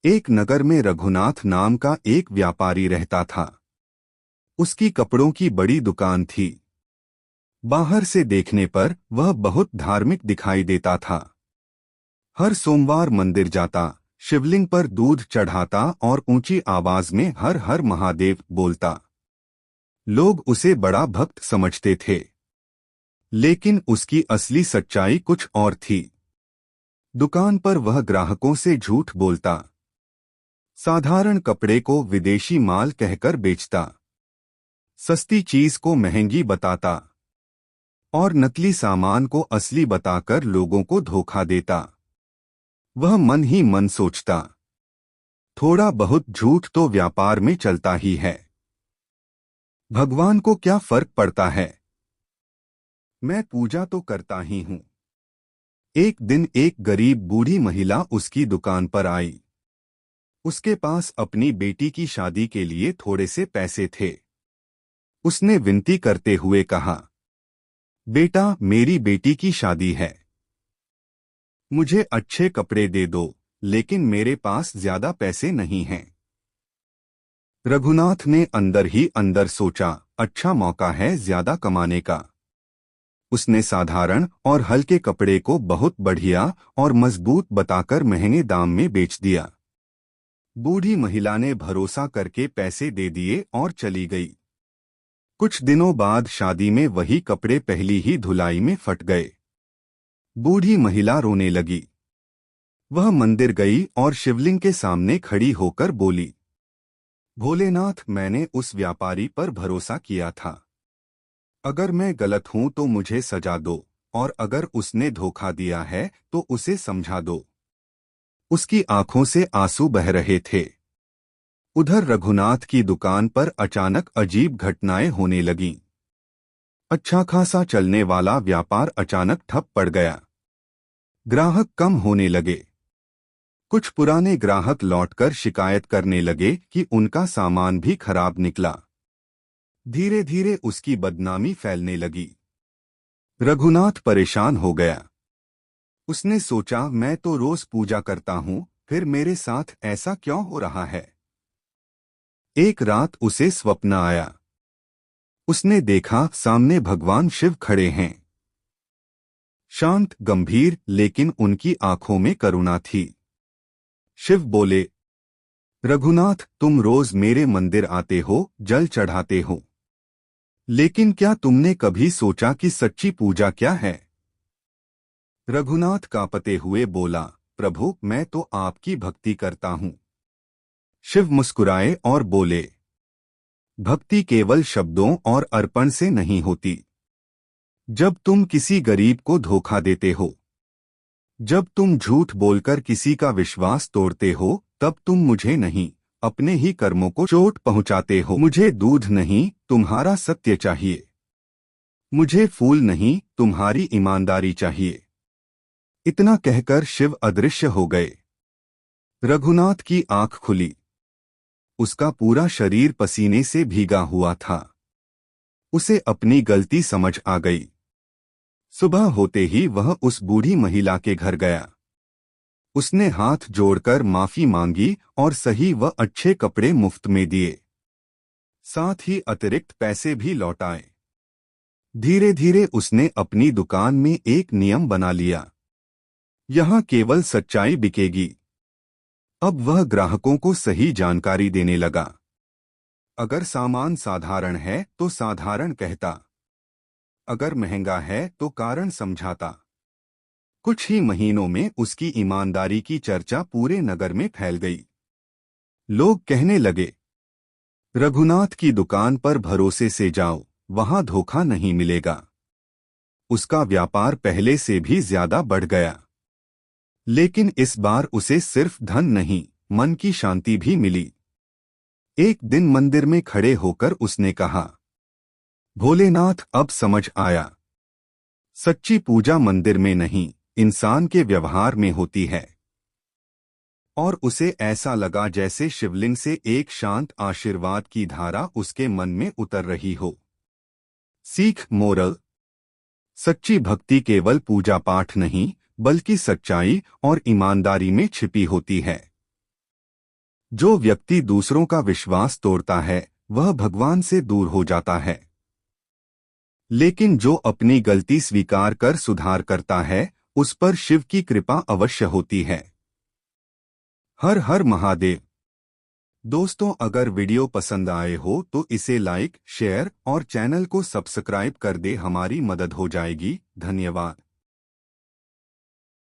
एक नगर में रघुनाथ नाम का एक व्यापारी रहता था। उसकी कपड़ों की बड़ी दुकान थी। बाहर से देखने पर वह बहुत धार्मिक दिखाई देता था। हर सोमवार मंदिर जाता, शिवलिंग पर दूध चढ़ाता और ऊंची आवाज में हर हर महादेव बोलता। लोग उसे बड़ा भक्त समझते थे। लेकिन उसकी असली सच्चाई कुछ और थी। दुकान पर वह ग्राहकों से झूठ बोलता, साधारण कपड़े को विदेशी माल कहकर बेचता, सस्ती चीज को महंगी बताता और नकली सामान को असली बताकर लोगों को धोखा देता। वह मन ही मन सोचता, थोड़ा बहुत झूठ तो व्यापार में चलता ही है। भगवान को क्या फर्क पड़ता है, मैं पूजा तो करता ही हूं। एक दिन एक गरीब बूढ़ी महिला उसकी दुकान पर आई। उसके पास अपनी बेटी की शादी के लिए थोड़े से पैसे थे। उसने विनती करते हुए कहा, बेटा, मेरी बेटी की शादी है, मुझे अच्छे कपड़े दे दो, लेकिन मेरे पास ज्यादा पैसे नहीं हैं। रघुनाथ ने अंदर ही अंदर सोचा, अच्छा मौका है ज्यादा कमाने का। उसने साधारण और हल्के कपड़े को बहुत बढ़िया और मजबूत बताकर महंगे दाम में बेच दिया। बूढ़ी महिला ने भरोसा करके पैसे दे दिए और चली गई। कुछ दिनों बाद शादी में वही कपड़े पहली ही धुलाई में फट गए। बूढ़ी महिला रोने लगी। वह मंदिर गई और शिवलिंग के सामने खड़ी होकर बोली, भोलेनाथ, मैंने उस व्यापारी पर भरोसा किया था। अगर मैं गलत हूं तो मुझे सजा दो, और अगर उसने धोखा दिया है तो उसे समझा दो। उसकी आंखों से आंसू बह रहे थे। उधर रघुनाथ की दुकान पर अचानक अजीब घटनाएं होने लगीं। अच्छा खासा चलने वाला व्यापार अचानक ठप पड़ गया। ग्राहक कम होने लगे। कुछ पुराने ग्राहक लौटकर शिकायत करने लगे कि उनका सामान भी खराब निकला। धीरे धीरे उसकी बदनामी फैलने लगी। रघुनाथ परेशान हो गया। उसने सोचा, मैं तो रोज पूजा करता हूं, फिर मेरे साथ ऐसा क्यों हो रहा है। एक रात उसे स्वप्न आया। उसने देखा सामने भगवान शिव खड़े हैं। शांत, गंभीर, लेकिन उनकी आंखों में करुणा थी। शिव बोले, रघुनाथ, तुम रोज मेरे मंदिर आते हो, जल चढ़ाते हो, लेकिन क्या तुमने कभी सोचा कि सच्ची पूजा क्या है। रघुनाथ कांपते हुए बोला, प्रभु, मैं तो आपकी भक्ति करता हूं। शिव मुस्कुराए और बोले, भक्ति केवल शब्दों और अर्पण से नहीं होती। जब तुम किसी गरीब को धोखा देते हो, जब तुम झूठ बोलकर किसी का विश्वास तोड़ते हो, तब तुम मुझे नहीं, अपने ही कर्मों को चोट पहुंचाते हो। मुझे दूध नहीं, तुम्हारा सत्य चाहिए। मुझे फूल नहीं, तुम्हारी ईमानदारी चाहिए। इतना कहकर शिव अदृश्य हो गए। रघुनाथ की आंख खुली। उसका पूरा शरीर पसीने से भीगा हुआ था। उसे अपनी गलती समझ आ गई। सुबह होते ही वह उस बूढ़ी महिला के घर गया। उसने हाथ जोड़कर माफी मांगी और सही व अच्छे कपड़े मुफ्त में दिए। साथ ही अतिरिक्त पैसे भी लौटाए। धीरे धीरे उसने अपनी दुकान में एक नियम बना लिया, यहाँ केवल सच्चाई बिकेगी। अब वह ग्राहकों को सही जानकारी देने लगा। अगर सामान साधारण है तो साधारण कहता, अगर महंगा है तो कारण समझाता। कुछ ही महीनों में उसकी ईमानदारी की चर्चा पूरे नगर में फैल गई। लोग कहने लगे, रघुनाथ की दुकान पर भरोसे से जाओ, वहां धोखा नहीं मिलेगा। उसका व्यापार पहले से भी ज्यादा बढ़ गया। लेकिन इस बार उसे सिर्फ धन नहीं, मन की शांति भी मिली। एक दिन मंदिर में खड़े होकर उसने कहा, भोलेनाथ, अब समझ आया। सच्ची पूजा मंदिर में नहीं, इंसान के व्यवहार में होती है। और उसे ऐसा लगा जैसे शिवलिंग से एक शांत आशीर्वाद की धारा उसके मन में उतर रही हो। सीख, मोरल, सच्ची भक्ति केवल पूजा पाठ नहीं, बल्कि सच्चाई और ईमानदारी में छिपी होती है। जो व्यक्ति दूसरों का विश्वास तोड़ता है वह भगवान से दूर हो जाता है, लेकिन जो अपनी गलती स्वीकार कर सुधार करता है उस पर शिव की कृपा अवश्य होती है। हर हर महादेव। दोस्तों, अगर वीडियो पसंद आए हो तो इसे लाइक, शेयर और चैनल को सब्सक्राइब कर दे, हमारी मदद हो जाएगी। धन्यवाद।